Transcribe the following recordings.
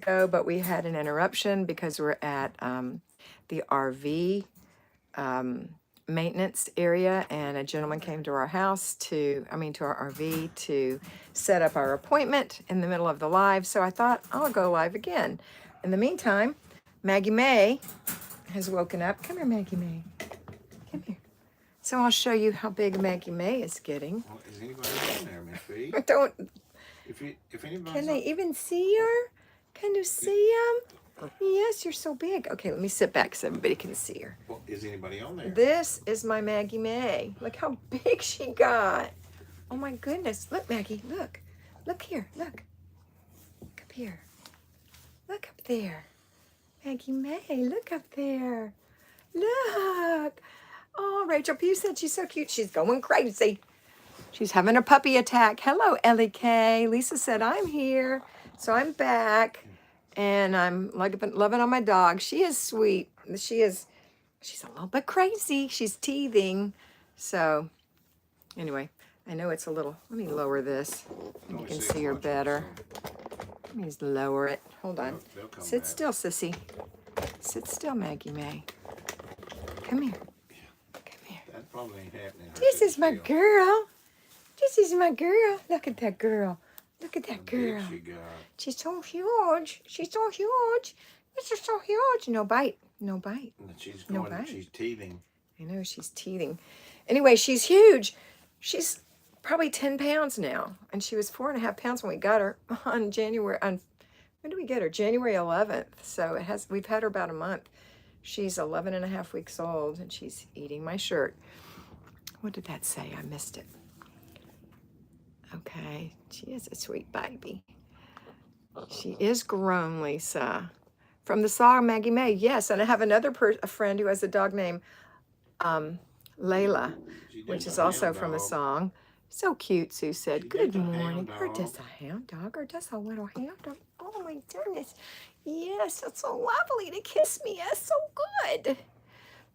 ago, but we had an interruption because we're at the RV maintenance area, and a gentleman came to our house to our RV to set up our appointment in the middle of the live. So I thought I'll go live again. In the meantime, Maggie May has woken up. Come here, Maggie May. Come here. So I'll show you how big Maggie May is getting. Well, is anybody in there, Miss B? Don't. If anybody's Can they even see her? Can you see him? Yes, you're so big. Okay, let me sit back so everybody can see her. Well, is anybody on there? This is my Maggie May. Look how big she got. Oh my goodness. Look, Maggie, look. Look here, look. Look up here. Look up there. Maggie May, look up there. Look. Oh, Rachel Pugh said she's so cute. She's going crazy. She's having a puppy attack. Hello, Ellie K. Lisa said, I'm here. So I'm back. And I'm loving on my dog. She is sweet. She's a little bit crazy. She's teething. So anyway, I know it's a little, let me lower this. You can see her better. Let me lower it. Hold on. Sit still, sissy. Sit still, Maggie May. Come here. Come here. That probably ain't happening. This is my girl. This is my girl. Look at that girl. Look at that girl. She's so huge. She's so huge. This is so huge. No bite. No bite. No bite. She's teething. I know, she's teething. Anyway, she's huge. She's probably 10 pounds now. And she was 4.5 pounds when we got her on when did we get her? January 11th. So we've had her about a month. She's 11.5 weeks old, and she's eating my shirt. What did that say? I missed it. Okay, she is a sweet baby. She is grown, Lisa. From the song Maggie May, yes. And I have another a friend who has a dog named Layla, which is also from a song. So cute, Sue said. Good morning. Or just a hound dog, or just a little hound dog. Oh my goodness. Yes, it's so lovely to kiss me. It's so good.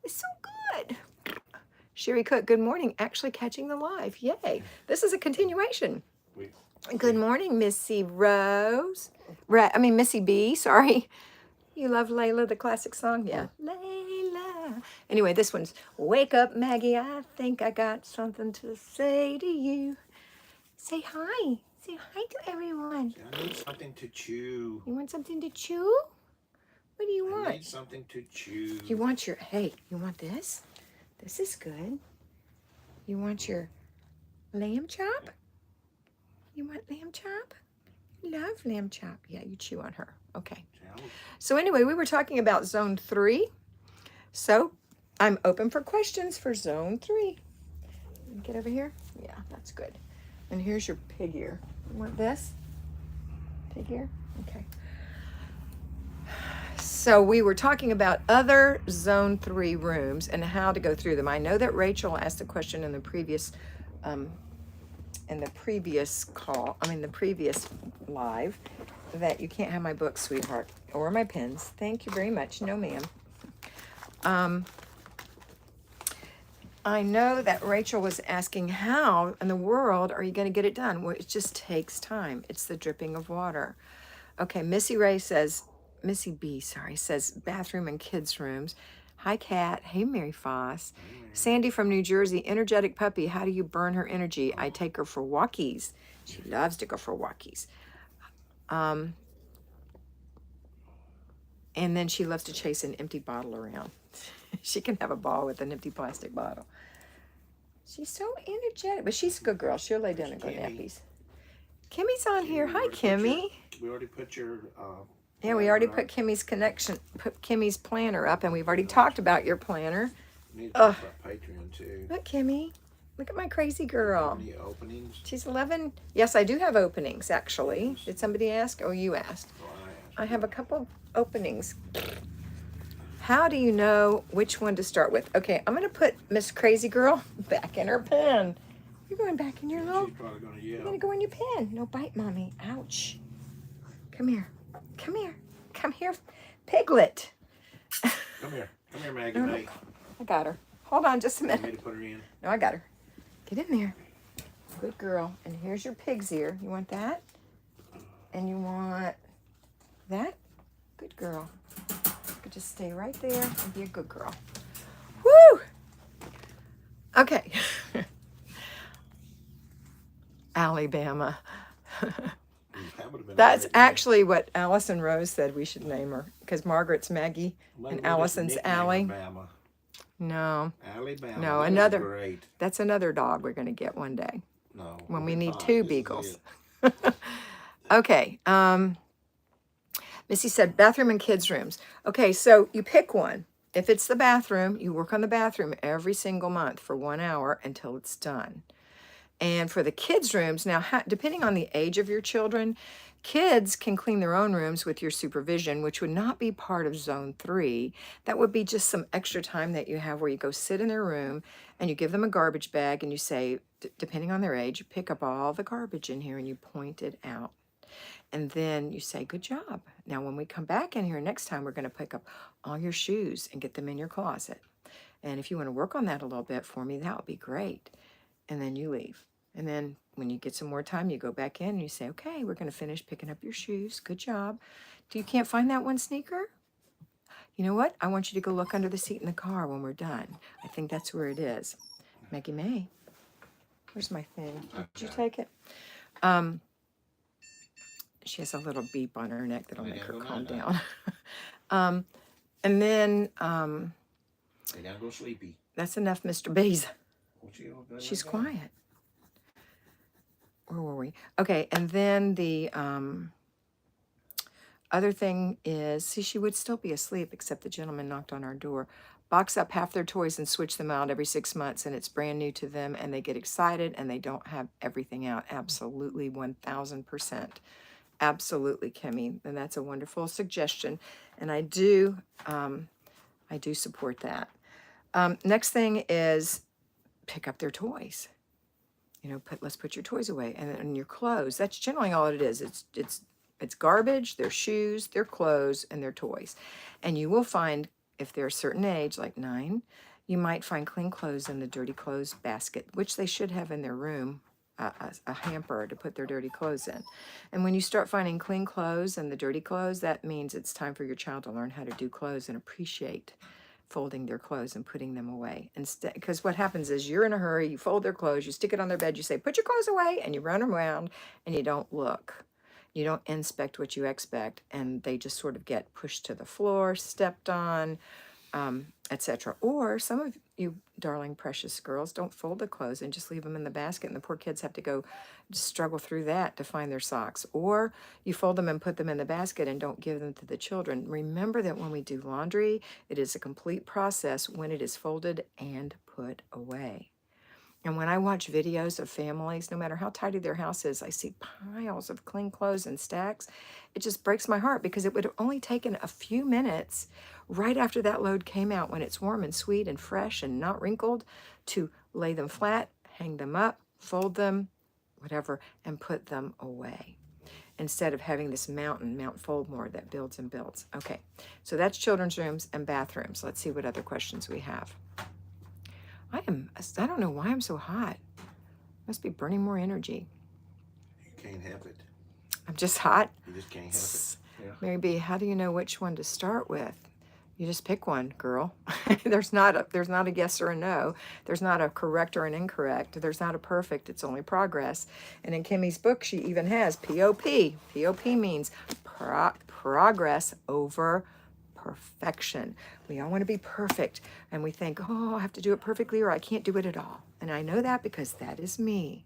It's so good. Sherry Cook, good morning. Actually catching the live. Yay. This is a continuation. Good morning, Missy Rose. Missy B, sorry. You love Layla, the classic song? Yeah. Layla. Anyway, this one's Wake Up, Maggie. I think I got something to say to you. Say hi. Say hi to everyone. I need something to chew. You want something to chew? What do you want? I need something to chew. You want this? This is good. You want your lamb chop? You want lamb chop? Love lamb chop. Yeah, you chew on her. Okay. So anyway, we were talking about zone 3. So I'm open for questions for zone 3. Get over here. Yeah, that's good. And here's your pig ear. You want this? Pig ear? Okay. So we were talking about other zone 3 rooms and how to go through them. I know that Rachel asked a question in the previous live, that you can't have my books, sweetheart, or my pens. Thank you very much. No, ma'am. I know that Rachel was asking, how in the world are you going to get it done? Well, it just takes time. It's the dripping of water. Okay, Missy B, says bathroom and kids' rooms. Hi, Kat. Hey, Mary Foss. Sandy from New Jersey, energetic puppy. How do you burn her energy? I take her for walkies. She loves to go for walkies. And then she loves to chase an empty bottle around. She can have a ball with an empty plastic bottle. She's so energetic, but she's a good girl. She'll lay down and go nappies. Kimmy's on here. Hi, Kimmy. We already put your... Yeah, we already put Kimmy's planner up, and we've already talked about your planner. Need to talk about Patreon too. Look, Kimmy. Look at my crazy girl. Any openings? She's 11. Yes, I do have openings, actually. Did somebody ask? Oh, you asked. Oh, I have a couple openings. How do you know which one to start with? Okay, I'm going to put Miss Crazy Girl back in her pen. You're going back in your little... She's probably going to yell. You're going to go in your pen. No bite, Mommy. Ouch. Come here. Come here. Come here, Piglet. Come here. Come here, Maggie. No, I got her. Hold on just a minute. You want me to put her in? No, I got her. Get in there. Good girl. And here's your pig's ear. You want that? And you want that? girl. You could just stay right there and be a good girl. Woo! Okay. Alabama. That would have been a That's great name. actually what Allison Rose said we should name her, because Margaret's Maggie Maybe and we'll just Allison's nickname her Allie. Bama. No, Alabama. no, That is another. great. That's another dog we're going to get one day No. when we'll we be need fine. 2 This is beagles. it. Okay. Missy said bathroom and kids' rooms. Okay, so you pick one. If it's the bathroom, you work on the bathroom every single month for 1 hour until it's done. And for the kids' rooms, now, depending on the age of your children, kids can clean their own rooms with your supervision, which would not be part of Zone 3. That would be just some extra time that you have where you go sit in their room and you give them a garbage bag and you say, depending on their age, you pick up all the garbage in here and you point it out. And then you say, good job. Now, when we come back in here next time, we're going to pick up all your shoes and get them in your closet. And if you want to work on that a little bit for me, that would be great. And then you leave. And then when you get some more time, you go back in and you say, okay, we're going to finish picking up your shoes. Good job. You can't find that one sneaker? You know what? I want you to go look under the seat in the car when we're done. I think that's where it is. Maggie May. Where's my thing? Did you take it? She has a little beep on her neck that'll make her calm down. And then They gotta go sleepy. that's enough, Mr. Bees. She's Quiet. Where were we? Okay, and then the other thing is, see, she would still be asleep, except the gentleman knocked on our door. Box up half their toys and switch them out every 6 months, and it's brand new to them, and they get excited, and they don't have everything out. Absolutely, 1,000%. Absolutely, Kimmy, and that's a wonderful suggestion, and I do support that. Next thing is pick up their toys. You know, let's put your toys away, and your clothes. That's generally all it is. It's garbage, their shoes, their clothes, and their toys. And you will find, if they're a certain age, like 9, you might find clean clothes in the dirty clothes basket, which they should have in their room. A hamper to put their dirty clothes in. And when you start finding clean clothes and the dirty clothes, that means it's time for your child to learn how to do clothes and appreciate folding their clothes and putting them away. Instead, because what happens is you're in a hurry, you fold their clothes, you stick it on their bed, you say, put your clothes away, and you run around and you don't look. You don't inspect what you expect, and they just sort of get pushed to the floor, stepped on, etc. Or some of you darling precious girls don't fold the clothes and just leave them in the basket, and the poor kids have to go struggle through that to find their socks. Or you fold them and put them in the basket and don't give them to the children. Remember that when we do laundry, it is a complete process when it is folded and put away. And when I watch videos of families, no matter how tidy their house is, I see piles of clean clothes and stacks. It just breaks my heart, because it would have only taken a few minutes right after that load came out, when it's warm and sweet and fresh and not wrinkled, to lay them flat, hang them up, fold them, whatever, and put them away, instead of having this Mount Foldmore that builds and builds. Okay, so that's children's rooms and bathrooms. Let's see what other questions we have. I don't know why I'm so hot. Must be burning more energy. You can't help it. I'm just hot. You just can't help it. Yeah. Mary B, how do you know which one to start with? You just pick one, girl. There's not a yes or a no. There's not a correct or an incorrect. There's not a perfect. It's only progress. And in Kimmy's book, she even has POP. POP means progress over perfection. We all want to be perfect, and we think, oh, I have to do it perfectly or I can't do it at all. And I know that because that is me.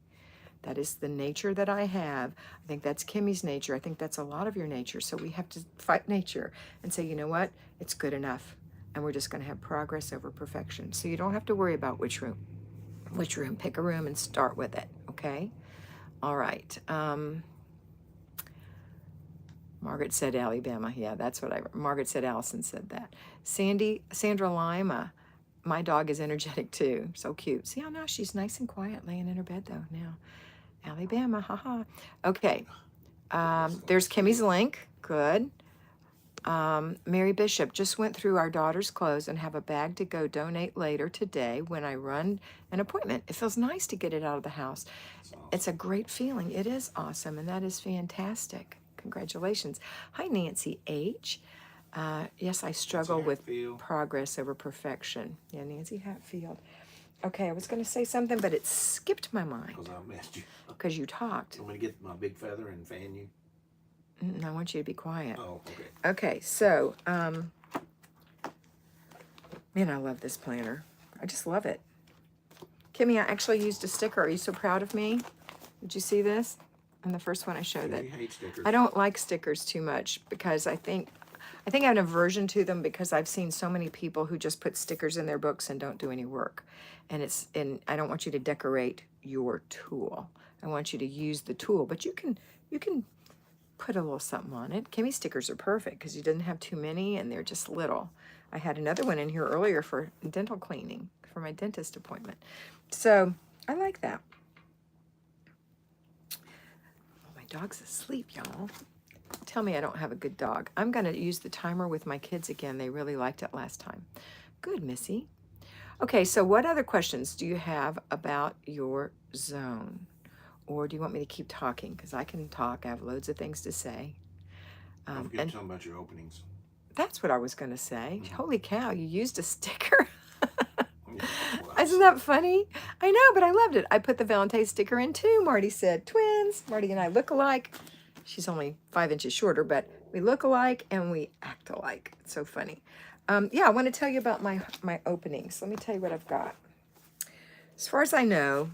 That is the nature that I have. I think that's Kimmy's nature. I think that's a lot of your nature. So we have to fight nature and say, you know what? It's good enough. And we're just going to have progress over perfection. So you don't have to worry about which room. Pick a room and start with it. Okay? All right. Margaret said Alabama. Yeah, that's what Margaret said Allison said that. Sandra Lima. My dog is energetic too. So cute. See how now she's nice and quiet laying in her bed though now. Alabama, haha. Okay. There's Kimmy's link. Good. Mary Bishop just went through our daughter's clothes and have a bag to go donate later today when I run an appointment. It feels nice to get it out of the house. It's a great feeling. It is awesome, and that is fantastic. Congratulations. Hi, Nancy H. Yes, I struggle with Hatfield. progress over perfection. Yeah, Nancy Hatfield. Okay, I was going to say something, but it skipped my mind Because I missed you. because you talked. Want me to get my big feather and fan you? I want you to be quiet. Oh, okay. Okay, so, man, I love this planner. I just love it. Kimmy, I actually used a sticker. Are you so proud of me? Did you see this? And the first one I showed that. You hate stickers. I don't like stickers too much because I think I have an aversion to them because I've seen so many people who just put stickers in their books and don't do any work. And I don't want you to decorate your tool. I want you to use the tool, but you can put a little something on it. Kimmy stickers are perfect because you didn't have too many and they're just little. I had another one in here earlier for dental cleaning for my dentist appointment. So I like that. Oh, my dog's asleep, y'all. Tell me I don't have a good dog. I'm going to use the timer with my kids again. They really liked it last time. Good, Missy. Okay, so what other questions do you have about your zone? Or do you want me to keep talking? Because I can talk. I have loads of things to say. Don't forget to tell them about your openings. That's what I was going to say. Holy cow, you used a sticker. Well, Isn't that funny? I know, but I loved it. I put the Valentine sticker in too. Marty said, twins. Marty and I look alike. She's only 5 inches shorter, but we look alike and we act alike. It's so funny. Yeah, I want to tell you about my openings. Let me tell you what I've got. As far as I know,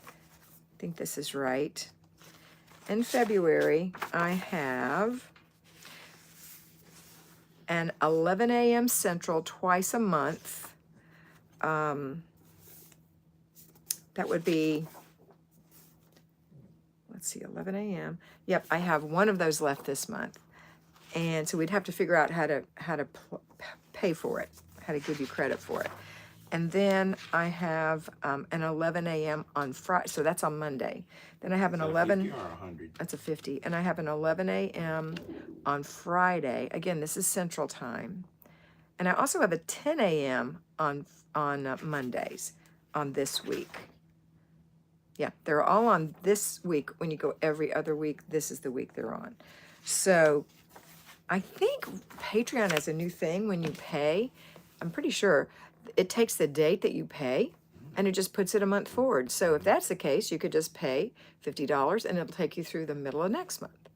I think this is right. In February, I have an 11 a.m. Central twice a month. That would be, let's see, 11 a.m. Yep, I have one of those left this month. And so we'd have to figure out how to pay for it, how to give you credit for it. And then I have an 11 a.m. on Friday, so that's on Monday. Then I have an 11. 50 or 100? That's a 50. And I have an 11 a.m. on Friday. Again, this is Central Time. And I also have a 10 a.m. on Mondays on this week. Yeah, they're all on this week. When you go every other week, this is the week they're on. So I think Patreon is a new thing when you pay. I'm pretty sure it takes the date that you pay and it just puts it a month forward. So if that's the case, you could just pay $50 and it'll take you through the middle of next month.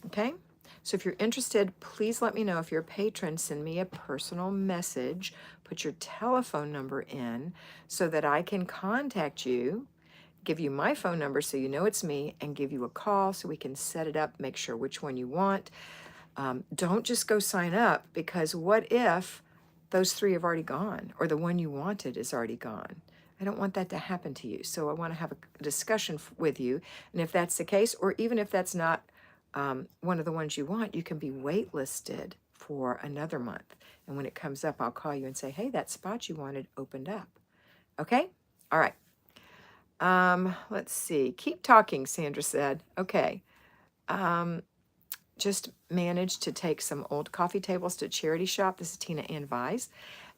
Okay? So if you're interested, please let me know. If you're a patron, send me a personal message. Put your telephone number in so that I can contact you, give you my phone number so you know it's me, and give you a call so we can set it up, make sure which one you want. Don't just go sign up, because what if those 3 have already gone or the one you wanted is already gone? I don't want that to happen to you. So I want to have a discussion with you. And if that's the case, or even if that's not one of the ones you want, you can be waitlisted for another month. And when it comes up, I'll call you and say, hey, that spot you wanted opened up. Okay? All right. Let's see. Keep talking, Sandra said. Okay. Just managed to take some old coffee tables to charity shop. This is Tina Ann Vise,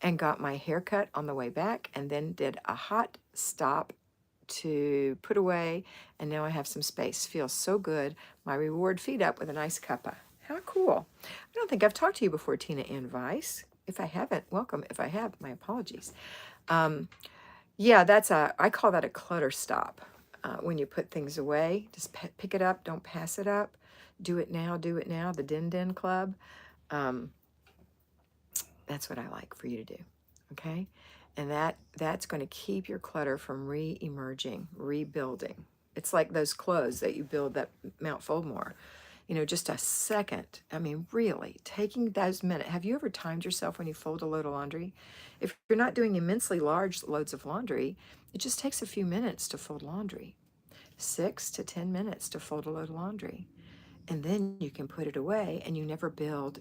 and got my hair cut on the way back, and then did a hot stop to put away, and now I have some space. Feels so good. My reward feed up with a nice cuppa. How cool. I don't think I've talked to you before, Tina Ann Vise. If I haven't, welcome. If I have, my apologies. Yeah, I call that a clutter stop. When you put things away, just pick it up, don't pass it up. Do it now, the Din Din Club. That's what I like for you to do, okay? And that's going to keep your clutter from re-emerging, rebuilding. It's like those clothes that you build that Mount Foldmore. You know, just a second. I mean, really, taking those minutes. Have you ever timed yourself when you fold a load of laundry? If you're not doing immensely large loads of laundry, it just takes a few minutes to fold laundry. 6 to 10 minutes to fold a load of laundry. And then you can put it away and you never build.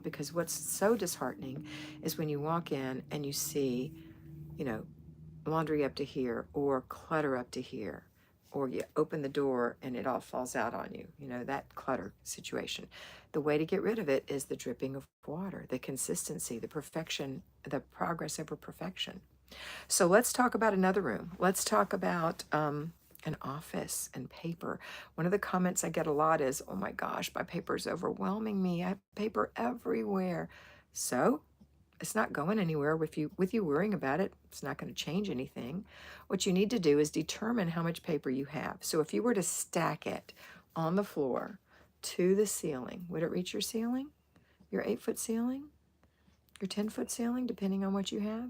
Because what's so disheartening is when you walk in and you see, you know, laundry up to here or clutter up to here, or you open the door and it all falls out on you, you know, that clutter situation. The way to get rid of it is the dripping of water, the consistency, the perfection, the progress over perfection. So let's talk about another room. Let's talk about an office and paper. One of the comments I get a lot is, oh my gosh, my paper is overwhelming me. I have paper everywhere. So it's not going anywhere with you worrying about it. It's not going to change anything. What you need to do is determine how much paper you have. So if you were to stack it on the floor to the ceiling, would it reach your ceiling? Your 8-foot ceiling? Your 10-foot ceiling, depending on what you have?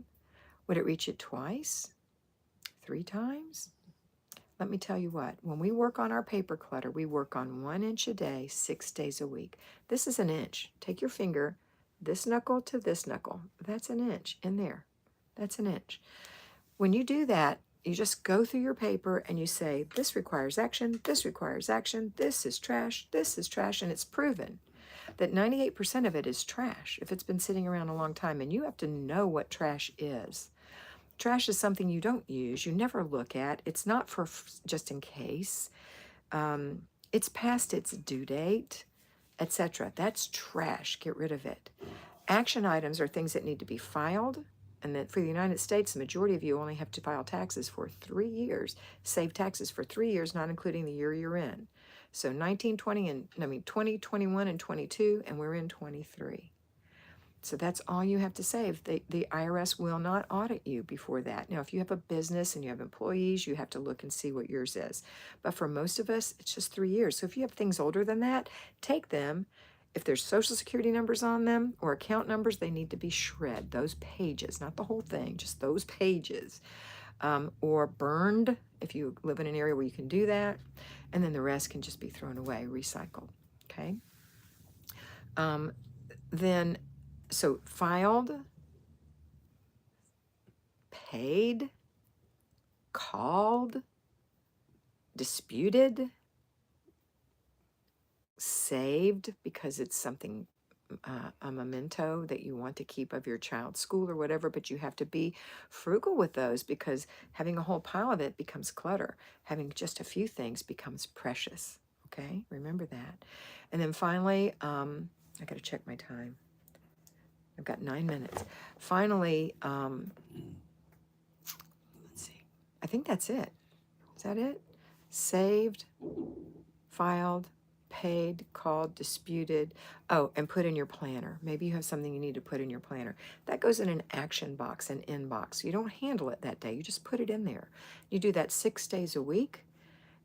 Would it reach it twice? 3 times? Let me tell you what, when we work on our paper clutter, we work on 1 inch a day, 6 days a week. This is an inch. Take your finger, this knuckle to this knuckle. That's an inch in there. That's an inch. When you do that, you just go through your paper and you say, this requires action, this requires action, this is trash, and it's proven that 98% of it is trash if it's been sitting around a long time, and you have to know what trash is. Trash is something you don't use, you never look at. It's not for just in case. It's past its due date, etc. That's trash. Get rid of it. Action items are things that need to be filed, and that for the United States, the majority of you only have to file taxes for 3 years, save taxes for 3 years, not including the year you're in. So 20, 21, and 22, and we're in 23. So that's all you have to save. The IRS will not audit you before that. Now, if you have a business and you have employees, you have to look and see what yours is. But for most of us, it's just 3 years. So if you have things older than that, take them. If there's social security numbers on them or account numbers, they need to be shred. Those pages, not the whole thing, just those pages. Or burned, if you live in an area where you can do that. And then the rest can just be thrown away, recycled, okay? So filed, paid, called, disputed, saved because it's something, a memento that you want to keep of your child's school or whatever, but you have to be frugal with those because having a whole pile of it becomes clutter. Having just a few things becomes precious, okay? Remember that. And then finally, I got to check my time. I've got 9 minutes. Finally, let's see. I think that's it. Is that it? Saved, filed, paid, called, disputed. Oh, and put in your planner. Maybe you have something you need to put in your planner. That goes in an action box, an inbox. You don't handle it that day. You just put it in there. You do that 6 days a week.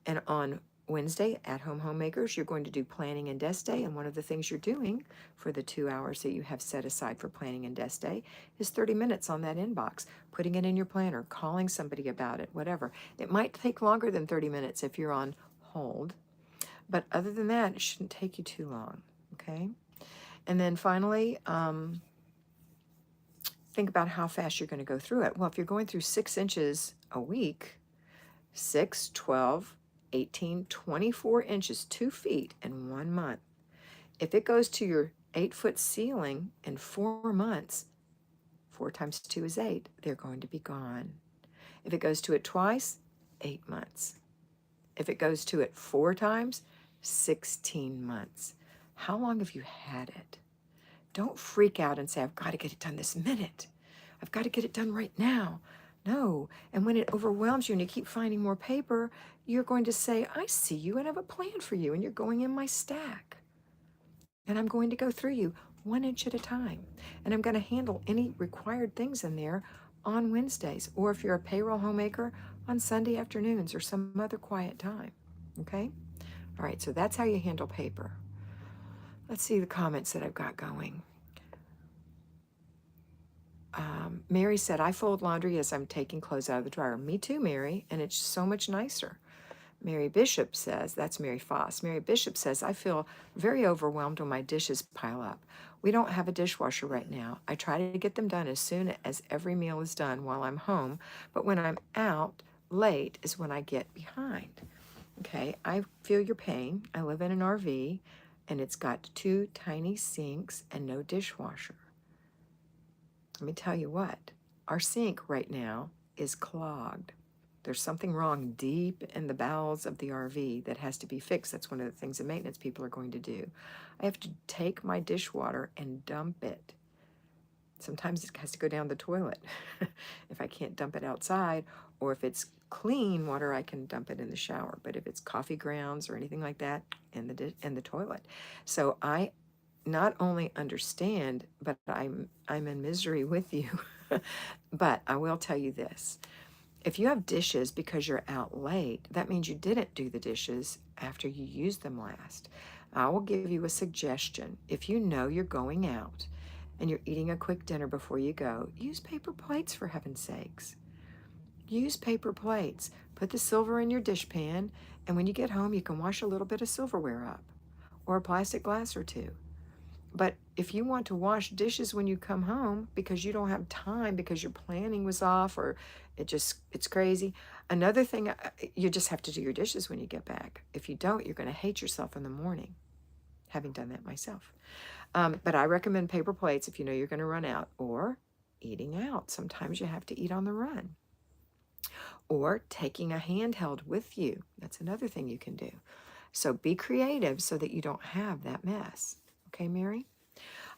And on Wednesday, at Home Homemakers, you're going to do Planning and Desk Day. And one of the things you're doing for the 2 hours that you have set aside for Planning and Desk Day is 30 minutes on that inbox, putting it in your planner, calling somebody about it, whatever. It might take longer than 30 minutes if you're on hold. But other than that, it shouldn't take you too long, okay? And then finally, think about how fast you're going to go through it. Well, if you're going through 6 inches a week, 6, 12, 18, 24 inches, 2 feet in 1 month. If it goes to your 8-foot ceiling in 4 months, 4 times 2 is 8, they're going to be gone. If it goes to it twice, 8 months. If it goes to it 4 times, 16 months. How long have you had it? Don't freak out and say, I've got to get it done this minute. I've got to get it done right now. No. And when it overwhelms you and you keep finding more paper, you're going to say, I see you and have a plan for you, and you're going in my stack. And I'm going to go through you 1 inch at a time. And I'm going to handle any required things in there on Wednesdays, or if you're a payroll homemaker, on Sunday afternoons or some other quiet time. Okay? All right, so that's how you handle paper. Let's see the comments that I've got going. Mary said, I fold laundry as I'm taking clothes out of the dryer. Me too, Mary, and it's so much nicer. Mary Bishop says, that's Mary Foss. Mary Bishop says, I feel very overwhelmed when my dishes pile up. We don't have a dishwasher right now. I try to get them done as soon as every meal is done while I'm home, but when I'm out late is when I get behind. Okay, I feel your pain. I live in an RV, and it's got 2 tiny sinks and no dishwasher. Let me tell you what, our sink right now is clogged. There's something wrong deep in the bowels of the RV that has to be fixed. That's one of the things the maintenance people are going to do. I have to take my dishwater and dump it. Sometimes it has to go down the toilet if I can't dump it outside, or if it's clean water, I can dump it in the shower. But if it's coffee grounds or anything like that, in the toilet. So I not only understand, but I'm in misery with you. But I will tell you this. If you have dishes because you're out late, that means you didn't do the dishes after you used them last. I will give you a suggestion. If you know you're going out and you're eating a quick dinner before you go, use paper plates for heaven's sakes. Use paper plates. Put the silver in your dishpan, and when you get home, you can wash a little bit of silverware up or a plastic glass or two. But if you want to wash dishes when you come home because you don't have time because your planning was off or it's crazy, another thing, you just have to do your dishes when you get back. If you don't, you're going to hate yourself in the morning, having done that myself. But I recommend paper plates if you know you're going to run out, or eating out. Sometimes you have to eat on the run. Or taking a handheld with you. That's another thing you can do. So be creative so that you don't have that mess. Okay, Mary?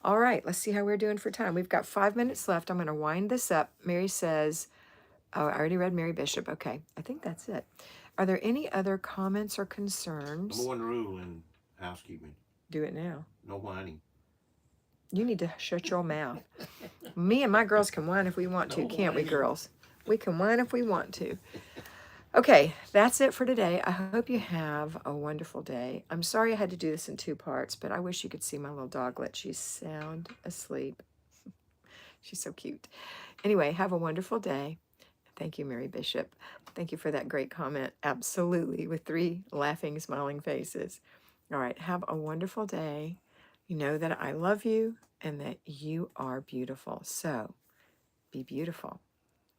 All right, let's see how we're doing for time. We've got 5 minutes left. I'm going to wind this up. Mary says, oh, I already read Mary Bishop. Okay, I think that's it. Are there any other comments or concerns? Number one rule in housekeeping: do it now. no whining. You need to shut your mouth. Me and my girls can whine if we want to, can't we, girls? We can whine if we want to. Okay, that's it for today. I hope you have a wonderful day. I'm sorry I had to do this in 2 parts, but I wish you could see my little doglet. She's sound asleep. She's so cute. Anyway, have a wonderful day. Thank you, Mary Bishop. Thank you for that great comment. Absolutely, with 3 laughing, smiling faces. All right, have a wonderful day. You know that I love you and that you are beautiful. So, be beautiful.